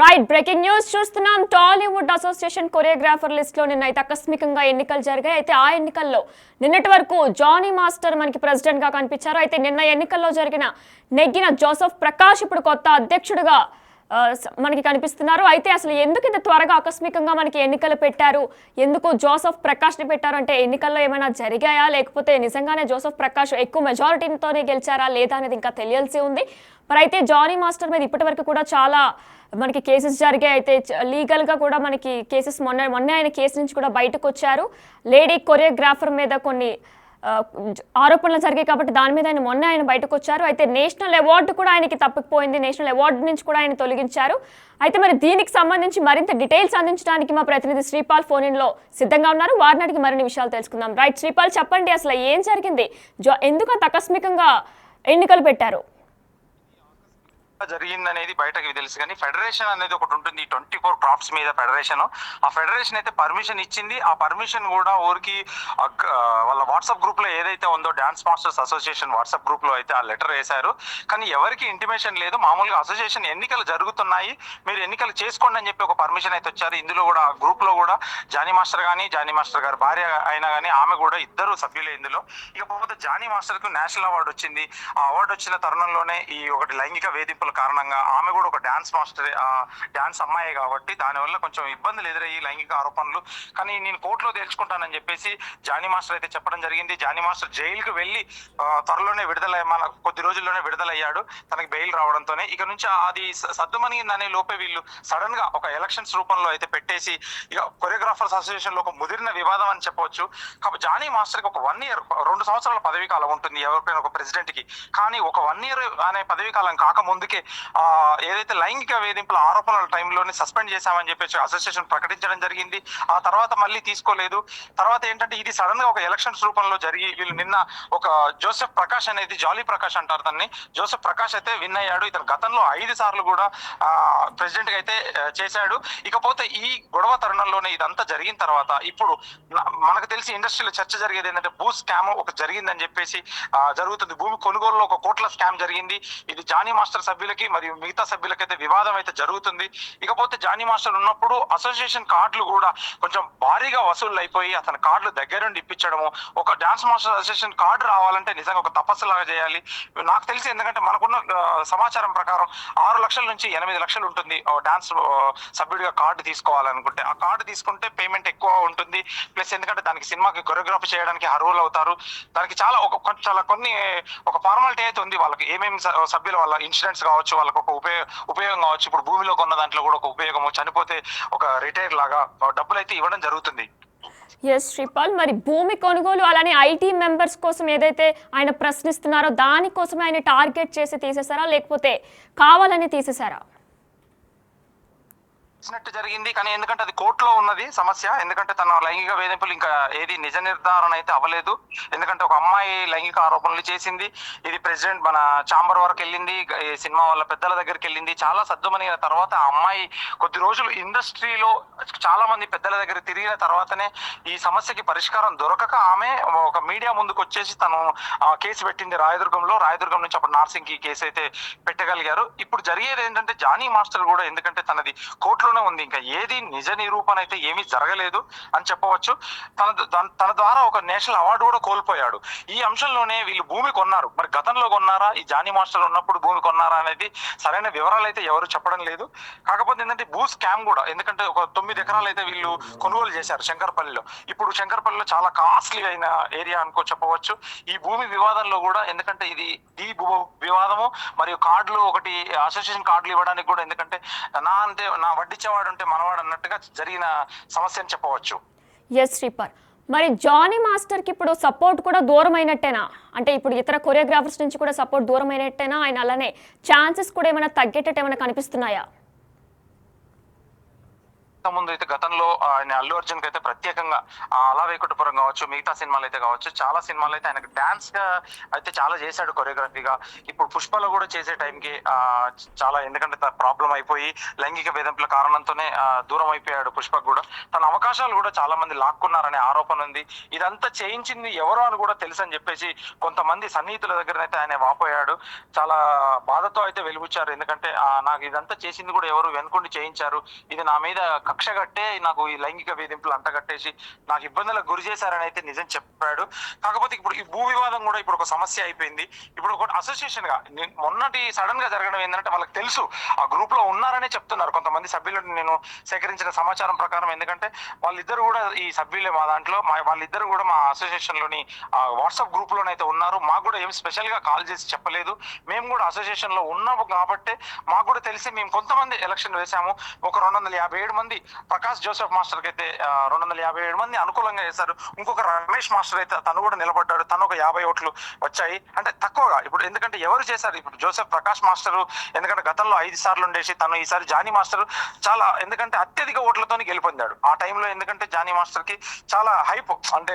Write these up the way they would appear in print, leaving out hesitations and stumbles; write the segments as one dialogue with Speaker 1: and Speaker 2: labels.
Speaker 1: Right breaking news చూస్తున్నాం. Tollywood association choreographer list లో నిన్న అయితే ఆకస్మికంగా ఎన్నికలు జరిగాయి. అయితే ఆ ఎన్నికల్లో నిన్నటి వరకు జానీ మాస్టర్ మనకి ప్రెసిడెంట్ గా కనిపించారు. అయితే నిన్న ఎన్నికల్లో నెగ్గిన జోసెఫ్ ప్రకాష్ ఇప్పుడు కొత్త అధ్యక్షుడిగా మనకి కనిపిస్తున్నారు. అయితే అసలు ఎందుకు ఇంత త్వరగా ఆకస్మికంగా మనకి ఎన్నికలు పెట్టారు, ఎందుకు జోసెఫ్ ప్రకాష్ ని పెట్టారు అంటే ఎన్నికల్లో ఏమైనా జరిగాయా, లేకపోతే నిజంగానే జోసెఫ్ ప్రకాష్ ఎక్కువ మెజారిటీతోనే గెలిచారా లేదా అనేది ఇంకా తెలియాల్సి ఉంది. మరి అయితే జానీ మాస్టర్ మీద ఇప్పటి వరకు కూడా చాలా మనకి కేసెస్ జరిగాయి. అయితే లీగల్గా కూడా మనకి కేసెస్ మొన్న ఆయన కేసు నుంచి కూడా బయటకు వచ్చారు. లేడీ కొరియోగ్రాఫర్ మీద కొన్ని ఆరోపణలు జరిగాయి కాబట్టి దాని మీద ఆయన బయటకు వచ్చారు. అయితే నేషనల్ అవార్డు కూడా ఆయనకి తప్పిపోయింది. నేషనల్ అవార్డు నుంచి కూడా ఆయన తొలగించారు. అయితే మరి దీనికి సంబంధించి మరింత డీటెయిల్స్ అందించడానికి మా ప్రతినిధి శ్రీపాల్ ఫోన్ ఇన్ లో సిద్ధంగా ఉన్నారు. వారిని అడిగి మరిన్ని విషయాలు తెలుసుకుందాం. రైట్ శ్రీపాల్, చెప్పండి అసలు ఏం జరిగింది, ఎందుకు అంత ఆకస్మికంగా ఎన్నికలు పెట్టారు?
Speaker 2: జరిగిందనేది బయటకు తెలుసు, కానీ ఫెడరేషన్ అనేది ఒకటి ఉంటుంది. 24 క్రాఫ్ట్స్ మీద ఫెడరేషన్, ఆ ఫెడరేషన్ అయితే పర్మిషన్ ఇచ్చింది. ఆ పర్మిషన్ కూడా ఊరికి వాళ్ళ వాట్సాప్ గ్రూప్ లో ఏదైతే ఉందో dance masters association WhatsApp group లో అయితే ఆ లెటర్ వేశారు. కానీ ఎవరికి ఇంటిమేషన్ లేదు. మామూలుగా అసోసియేషన్ ఎన్నికలు జరుగుతున్నాయి, మీరు ఎన్నికలు చేసుకోండి అని చెప్పి ఒక పర్మిషన్ అయితే వచ్చారు. ఇందులో కూడా గ్రూప్ లో కూడా జానీ మాస్టర్ కానీ జానీ మాస్టర్ గారి భార్య అయినా కానీ ఆమె కూడా ఇద్దరు సభ్యులే ఇందులో. ఇకపోతే జానీ మాస్టర్ కు నేషనల్ అవార్డు వచ్చింది. ఆ అవార్డు వచ్చిన తరుణంలోనే ఈ ఒకటి లైంగిక వేధింపుల కారణంగా ఆమె కూడా ఒక డాన్స్ మాస్టర్, డాన్స్ అమ్మాయి కాబట్టి దానివల్ల కొంచెం ఇబ్బందులు ఎదురయ్యి లైంగిక ఆరోపణలు. కానీ నేను కోర్టులో తేల్చుకుంటానని చెప్పేసి జానీ మాస్టర్ అయితే చెప్పడం జరిగింది. జానీ మాస్టర్ జైలుకు వెళ్ళి త్వరలోనే కొద్ది రోజుల్లోనే విడుదలయ్యాడు, తనకి బెయిల్ రావడంతోనే. ఇక నుంచి అది సద్దుమణిందనే లోపే వీళ్ళు సడన్ గా ఒక ఎలక్షన్స్ రూపంలో అయితే పెట్టేసి ఇక కొరియోగ్రాఫర్స్ అసోసియేషన్ లో ఒక ముదిరిన వివాదం అని చెప్పవచ్చు. కాబట్టి జానీ మాస్టర్ కి ఒక 1 year 2 సంవత్సరాల పదవీ కాలం ఉంటుంది ఎవరికైనా ఒక ప్రెసిడెంట్ కి. కానీ ఒక 1 year అనే పదవీ కాలం కాకముందుకే ఏదైతే లైంగిక వేధింపుల ఆరోపణల టైంలోనే సస్పెండ్ చేశామని చెప్పేసి అసోసియేషన్ ప్రకటించడం జరిగింది. ఆ తర్వాత మళ్ళీ తీసుకోలేదు. తర్వాత ఏంటంటే ఇది సడన్ గా ఒక ఎలక్షన్స్ రూపంలో జరిగి వీళ్ళు నిన్న ఒక జోసెఫ్ ప్రకాష్ అనేది, జాలీ ప్రకాష్ అంటారు తనని, జోసెఫ్ ప్రకాష్ అయితే విన్ అయ్యాడు. ఇతను గతంలో 5 సార్లు కూడా ప్రెసిడెంట్ గా అయితే చేశాడు. ఇకపోతే ఈ గొడవ తరుణంలోనే ఇదంతా జరిగిన తర్వాత ఇప్పుడు మనకు తెలిసి ఇండస్ట్రీలో చర్చ జరిగేది ఏంటంటే భూ స్కామ్ ఒక జరిగిందని చెప్పేసి జరుగుతుంది. భూమి కొనుగోలులో 1 కోట్ల స్కామ్ జరిగింది. ఇది జానీ మాస్టర్ సభ్యులకి మరియు మిగతా సభ్యులకైతే వివాదం అయితే జరుగుతుంది. ఇకపోతే జానీ మాస్టర్ ఉన్నప్పుడు అసోసియేషన్ కార్డులు కూడా కొంచెం భారీగా వసూళ్లు అయిపోయి అతని కార్డులు దగ్గరుండి ఇప్పించడము. ఒక డాన్స్ మాస్టర్ అసోసియేషన్ కార్డు రావాలంటే నిజంగా ఒక తపస్సు లాగా చేయాలి నాకు తెలిసి. ఎందుకంటే మనకున్న సమాచారం ప్రకారం 6 లక్షల నుంచి 8 లక్షలు ఉంటుంది డాన్స్ సభ్యుడిగా కార్డు తీసుకోవాలనుకుంటే. ఆ కార్డు తీసుకుంటే పేమెంట్ ఎక్కువ ఉంటుంది. ప్లస్ ఎందుకంటే దానికి సినిమాకి కొరియోగ్రఫీ చేయడానికి అర్హులు అవుతారు. దానికి చాలా ఒక ఫార్మాలిటీ అయితే ఉంది. వాళ్ళకి ఏమేమి సభ్యుల వాళ్ళ ఇన్సూరెన్స్ కావచ్చు, వాళ్ళకి ఒక ఉపయోగం కావచ్చు. ఇప్పుడు భూమిలో కొన్న దాంట్లో కూడా ఒక ఉపయోగము, చనిపోతే ఒక రిటైర్ లాగా డబ్బులు అయితే ఇవ్వడం జరుగుతుంది.
Speaker 1: ఎస్ శ్రీపాల్, మరి భూమి కొనుగోలు అలానే ఐటీ మెంబర్స్ కోసం ఏదైతే ఆయన ప్రశ్నిస్తున్నారో దానికోసమే ఆయన టార్గెట్ చేసి తీసేశారా, లేకపోతే కావాలని తీసేశారా?
Speaker 2: జరిగింది, కానీ ఎందుకంటే అది కోర్టులో ఉన్నది సమస్య. ఎందుకంటే తన లైంగిక వేధింపులు ఇంకా ఏది నిజ నిర్ధారణ అయితే అవ్వలేదు. ఎందుకంటే ఒక అమ్మాయి లైంగిక ఆరోపణలు చేసింది. ఇది ప్రెసిడెంట్ మన ఛాంబర్ వరకు వెళ్ళింది, సినిమా వాళ్ళ పెద్దల దగ్గరికి వెళ్ళింది. చాలా సద్దుమణిన తర్వాత ఆ అమ్మాయి కొద్ది రోజులు ఇండస్ట్రీలో చాలా మంది పెద్దల దగ్గర తిరిగిన తర్వాతనే ఈ సమస్యకి పరిష్కారం దొరకక ఆమె ఒక మీడియా ముందుకు వచ్చేసి తను కేసు పెట్టింది రాయదుర్గంలో. రాయదుర్గం నుంచి అప్పుడు నార్సింగ్ కి కేసు అయితే పెట్టగలిగారు. ఇప్పుడు జరిగేది ఏంటంటే జానీ మాస్టర్ కూడా ఎందుకంటే తనది కోర్టులో ఉంది, ఇంకా ఏది నిజ నిరూపణ అయితే ఏమీ జరగలేదు అని చెప్పవచ్చు. తన ద్వారా ఒక నేషనల్ అవార్డు కూడా కోల్పోయాడు. ఈ అంశంలోనే వీళ్ళు భూమి కొన్నారు. మరి గతంలో కొన్నారా, ఈ జానీ మాస్టర్ ఉన్నప్పుడు భూమి కొన్నారా అనేది సరైన వివరాలు అయితే ఎవరు చెప్పడం లేదు. కాకపోతే ఏంటంటే భూ స్కామ్ కూడా, ఎందుకంటే ఒక 9 ఎకరాలు అయితే వీళ్ళు కొనుగోలు చేశారు శంకర్పల్లిలో. ఇప్పుడు శంకర్పల్లిలో చాలా కాస్ట్లీ అయిన ఏరియా అనుకో చెప్పవచ్చు. ఈ భూమి వివాదంలో కూడా ఎందుకంటే ఇది భూ వివాదము మరియు కార్డులు ఒకటి అసోసియేషన్ కార్డులు ఇవ్వడానికి కూడా, ఎందుకంటే నా వడ్డిచ్చేవాడు ఉంటే మనవాడు అన్నట్టుగా జరిగిన సమస్య అని చెప్పవచ్చు.
Speaker 1: ఎస్ శ్రీపాల్, మరి జానీ మాస్టర్ కి ఇప్పుడు సపోర్ట్ కూడా దూరం అయినట్టేనా? అంటే ఇప్పుడు ఇతర కొరియోగ్రాఫర్స్ నుంచి కూడా సపోర్ట్ దూరం అయినట్టేనా? ఆయన అలానే ఛాన్సెస్ కూడా ఏమైనా తగ్గేటట్టు ఏమైనా కనిపిస్తున్నాయా?
Speaker 2: ముందు అయితే గతంలో ఆయన అల్లు అర్జున్ కి అయితే ప్రత్యేకంగా అలా వైకుంఠపురం కావచ్చు, మిగతా సినిమాలు అయితే కావచ్చు, చాలా సినిమాలు అయితే ఆయనకు డాన్స్ గా అయితే చాలా చేశాడు కొరియోగ్రఫీగా. ఇప్పుడు పుష్పలో కూడా చేసే టైంకి చాలా, ఎందుకంటే ప్రాబ్లం అయిపోయి లైంగిక వేధింపుల కారణంతోనే దూరం అయిపోయాడు పుష్పకు కూడా. తన అవకాశాలు కూడా చాలా మంది లాక్కున్నారనే ఆరోపణ ఉంది. ఇదంతా చేయించింది ఎవరో అని కూడా తెలుసు అని చెప్పేసి కొంతమంది సన్నిహితుల దగ్గర అయితే ఆయన వాపోయాడు. చాలా బాధతో అయితే వెలుగుచ్చారు. ఎందుకంటే నాకు ఇదంతా చేసింది కూడా ఎవరు వెనుకుండి చేయించారు, ఇది నా మీద కక్ష కట్టే నాకు ఈ లైంగిక వేధింపులు అంటగట్టేసి నాకు ఇబ్బందులకు గురి చేశారని అయితే నిజం చెప్పాడు. కాకపోతే ఇప్పుడు ఈ భూ వివాదం కూడా ఇప్పుడు ఒక సమస్య అయిపోయింది. ఇప్పుడు ఒక అసోసియేషన్ గా మొన్నటి సడన్ గా జరగడం ఏంటంటే వాళ్ళకి తెలుసు ఆ గ్రూప్ లో ఉన్నారనే చెప్తున్నారు కొంతమంది సభ్యులను నేను సేకరించిన సమాచారం ప్రకారం. ఎందుకంటే వాళ్ళిద్దరు కూడా ఈ సభ్యులే మా దాంట్లో, వాళ్ళిద్దరు కూడా మా అసోసియేషన్ లోని వాట్సాప్ గ్రూప్ లోనైతే ఉన్నారు. మాకు కూడా ఏం స్పెషల్ గా కాల్ చేసి చెప్పలేదు. మేము కూడా అసోసియేషన్ లో ఉన్నాము కాబట్టి మాకు కూడా తెలిసి మేము కొంతమంది ఎలక్షన్ వేసాము. ఒక 257 మంది ప్రకాష్ జోసెఫ్ మాస్టర్ కి అయితే 257 మంది అనుకూలంగా వేశారు. ఇంకొక రమేష్ మాస్టర్ అయితే తను కూడా నిలబడ్డాడు, తను ఒక 50 ఓట్లు వచ్చాయి. అంటే తక్కువగా ఇప్పుడు, ఎందుకంటే ఎవరు చేశారు ఇప్పుడు జోసెఫ్ ప్రకాష్ మాస్టర్, ఎందుకంటే గతంలో 5 సార్లు ఉండేసి తను ఈసారి జానీ మాస్టర్ చాలా, ఎందుకంటే అత్యధిక ఓట్లతో గెలుపొందాడు ఆ టైంలో. ఎందుకంటే జానీ మాస్టర్ కి చాలా హైప్, అంటే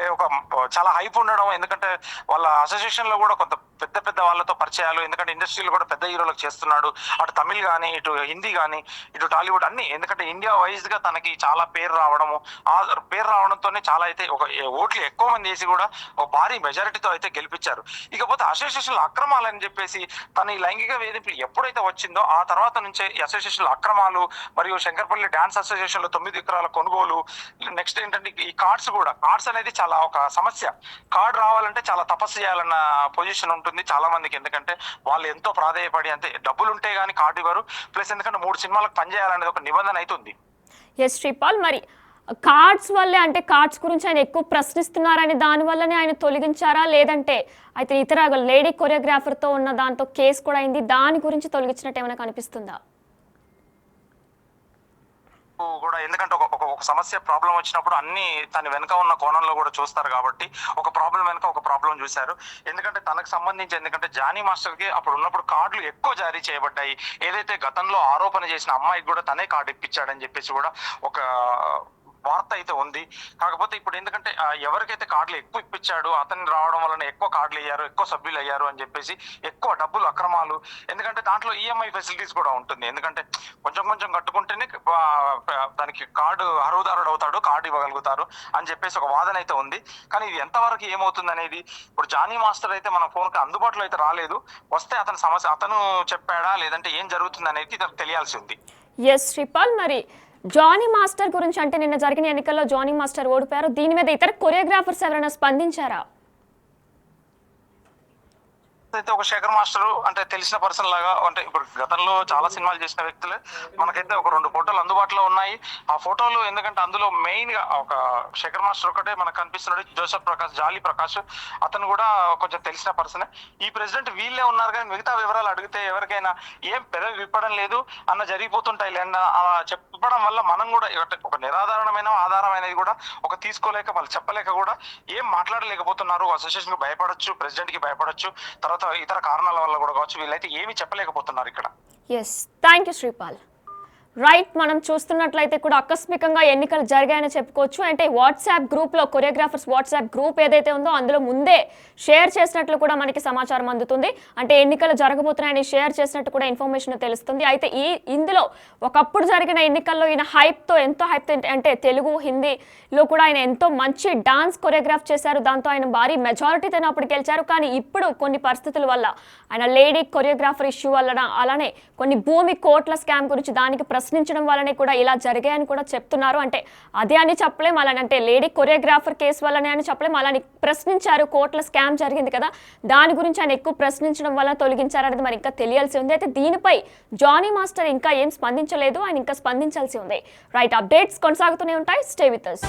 Speaker 2: చాలా హైప్ ఉండడం, ఎందుకంటే వాళ్ళ అసోసియేషన్ లో కూడా కొంత పెద్ద వాళ్ళతో పరిచయాలు, ఎందుకంటే ఇండస్ట్రీలో కూడా పెద్ద హీరోలకు చేస్తున్నాడు. అటు తమిళ్ కానీ, ఇటు హిందీ కానీ, ఇటు టాలీవుడ్ అన్ని, ఎందుకంటే ఇండియా వైజ్ గా తనకి చాలా పేరు రావడము, ఆ పేరు రావడంతోనే చాలా అయితే ఒక ఓట్లు ఎక్కువ మంది వేసి కూడా ఒక భారీ మెజారిటీతో అయితే గెలిపించారు. ఇకపోతే అసోసియేషన్ అక్రమాలని చెప్పేసి తన ఈ లైంగిక వేధింపులు ఎప్పుడైతే వచ్చిందో ఆ తర్వాత నుంచే ఈ అసోసియేషన్ అక్రమాలు, మరియు శంకర్పల్లి డాన్స్ అసోసియేషన్ లో 9 ఎకరాల కొనుగోలు, నెక్స్ట్ ఏంటంటే ఈ కార్డ్స్ అనేది చాలా ఒక సమస్య. కార్డ్ రావాలంటే చాలా తపస్సు చేయాలన్న పొజిషన్ ఉంటుంది చాలా మందికి. ఎందుకంటే వాళ్ళు ఎంతో ప్రాధాయపడి, అంతే డబ్బులు ఉంటే గానీ కార్డు ఇవ్వరు. ప్లస్ ఎందుకంటే 3 సినిమాలకు పనిచేయాలనేది ఒక నిబంధన అవుతుంది.
Speaker 1: ఎస్ శ్రీపాల్, మరి కార్డ్స్ వల్లే, అంటే కార్డ్స్ గురించి ఆయన ఎక్కువ ప్రశ్నిస్తున్నారని దాని వల్లనే ఆయన తొలగించారా, లేదంటే అయితే ఇతర లేడీ కొరియోగ్రాఫర్తో ఉన్న దాంతో కేసు కూడా అయింది, దాని గురించి తొలగించినట్టు ఏమైనా కనిపిస్తుందా?
Speaker 2: కూడా ఎందుకంటే ఒక సమస్య ప్రాబ్లం వచ్చినప్పుడు అన్ని తన వెనక ఉన్న కోణంలో కూడా చూస్తారు కాబట్టి ఒక ప్రాబ్లం వెనక ఒక ప్రాబ్లం చూశారు. ఎందుకంటే తనకు సంబంధించి, ఎందుకంటే జానీ మాస్టర్ కి అప్పుడు ఉన్నప్పుడు కార్డులు ఎక్కువ జారీ చేయబడ్డాయి. ఏదైతే గతంలో ఆరోపణ చేసిన అమ్మాయికి కూడా తనే కార్డు ఇప్పించాడని చెప్పేసి కూడా ఒక వార్త అయితే ఉంది. కాకపోతే ఇప్పుడు ఎందుకంటే ఎవరికైతే కార్డులు ఎక్కువ ఇప్పించాడు అతన్ని రావడం వలన ఎక్కువ కార్డులు అయ్యారు, ఎక్కువ సభ్యులు అయ్యారు అని చెప్పేసి ఎక్కువ డబ్బులు అక్రమాలు. ఎందుకంటే దాంట్లో ఈఎంఐ ఫెసిలిటీస్ కూడా ఉంటుంది. ఎందుకంటే కొంచెం కట్టుకుంటేనే దానికి కార్డు అర్హుదారుడు అవుతాడు, కార్డు ఇవ్వగలుగుతారు అని చెప్పేసి ఒక వాదన అయితే ఉంది. కానీ ఇది ఎంతవరకు ఏమవుతుంది అనేది ఇప్పుడు జానీ మాస్టర్ అయితే మన ఫోన్కి అందుబాటులో అయితే రాలేదు. వస్తే అతని సమస్య అతను చెప్పాడా, లేదంటే ఏం జరుగుతుంది అనేది తెలియాల్సి ఉంది.
Speaker 1: ఎస్ శ్రీపాల్, మరి జానీ మాస్టర్ గురించి, అంటే నిన్న జరిగిన ఎన్నికల్లో జానీ మాస్టర్ ఓడిపోయారు, దీని మీద ఇతర కొరియోగ్రాఫర్స్ ఎవరైనా స్పందించారా?
Speaker 2: అయితే ఒక శేఖర్ మాస్టర్ అంటే తెలిసిన పర్సన్ లాగా, అంటే ఇప్పుడు గతంలో చాలా సినిమాలు చేసిన వ్యక్తులే. మనకైతే ఒక 2 ఫోటోలు అందుబాటులో ఉన్నాయి. ఆ ఫోటోలు ఎందుకంటే అందులో మెయిన్ గా ఒక శేఖర్ మాస్టర్ ఒకటే మనకు కనిపిస్తున్నాడు, జోసెఫ్ ప్రకాష్, జాలీ ప్రకాష్, అతను కూడా కొంచెం తెలిసిన పర్సనే. ఈ ప్రెసిడెంట్ వీళ్ళే ఉన్నారు, కానీ మిగతా వివరాలు అడిగితే ఎవరికైనా ఏం పెదవి విప్పడం లేదు అన్న జరిగిపోతుంటాయి. అలా చెప్పడం వల్ల మనం కూడా ఒక నిరాధారణమైన ఆధారం అనేది కూడా ఒక తీసుకోలేక, వాళ్ళు చెప్పలేక కూడా ఏం మాట్లాడలేకపోతున్నారు. అసోసియేషన్ కి భయపడొచ్చు, ప్రెసిడెంట్ కి భయపడొచ్చు, తర్వాత ఇతర కారణాల వల్ల కూడా కావచ్చు, వీళ్ళైతే ఏమీ చెప్పలేకపోతున్నారు ఇక్కడ.
Speaker 1: Yes, thank you Sripal. Right, మనం చూస్తున్నట్లయితే కూడా ఆకస్మికంగా ఎన్నికలు జరిగాయని చెప్పుకోవచ్చు. అంటే వాట్సాప్ గ్రూప్లో, కొరియోగ్రాఫర్స్ వాట్సాప్ గ్రూప్ ఏదైతే ఉందో అందులో ముందే షేర్ చేసినట్లు కూడా మనకి సమాచారం అందుతుంది. అంటే ఎన్నికలు జరగబోతున్నాయని షేర్ చేసినట్టు కూడా ఇన్ఫర్మేషన్ తెలుస్తుంది. అయితే ఇందులో ఒకప్పుడు జరిగిన ఎన్నికల్లో ఈయన హైప్తో, ఎంతో హైప్తో, అంటే తెలుగు హిందీలో కూడా ఆయన ఎంతో మంచి డాన్స్ కొరియోగ్రాఫ్ చేశారు. దాంతో ఆయన భారీ మెజారిటీతో అప్పుడు గెలిచారు. కానీ ఇప్పుడు కొన్ని పరిస్థితుల వల్ల ఆయన లేడీ కొరియోగ్రాఫర్ ఇష్యూ వల్ల, అలానే కొన్ని భూమి కోట్ల స్కామ్ గురించి దానికి ప్రశ్నించడం వల్లనే కూడా ఇలా జరిగాయని కూడా చెప్తున్నారు. అంటే అదే అని చెప్పలేం, అలానే అంటే లేడీ కొరియోగ్రాఫర్ కేసు వల్లనే అని చెప్పలేం, అలానే ప్రశ్నించారు, కోట్ల స్కామ్ జరిగింది కదా, దాని గురించి ఆయన ఎక్కువ ప్రశ్నించడం వల్ల తొలగించారనేది మరి ఇంకా తెలియాల్సి ఉంది. అయితే దీనిపై జానీ మాస్టర్ ఇంకా ఏం స్పందించలేదు, ఆయన ఇంకా స్పందించాల్సి ఉంది. రైట్, అప్డేట్స్ కొనసాగుతూనే ఉంటాయి. Stay with us.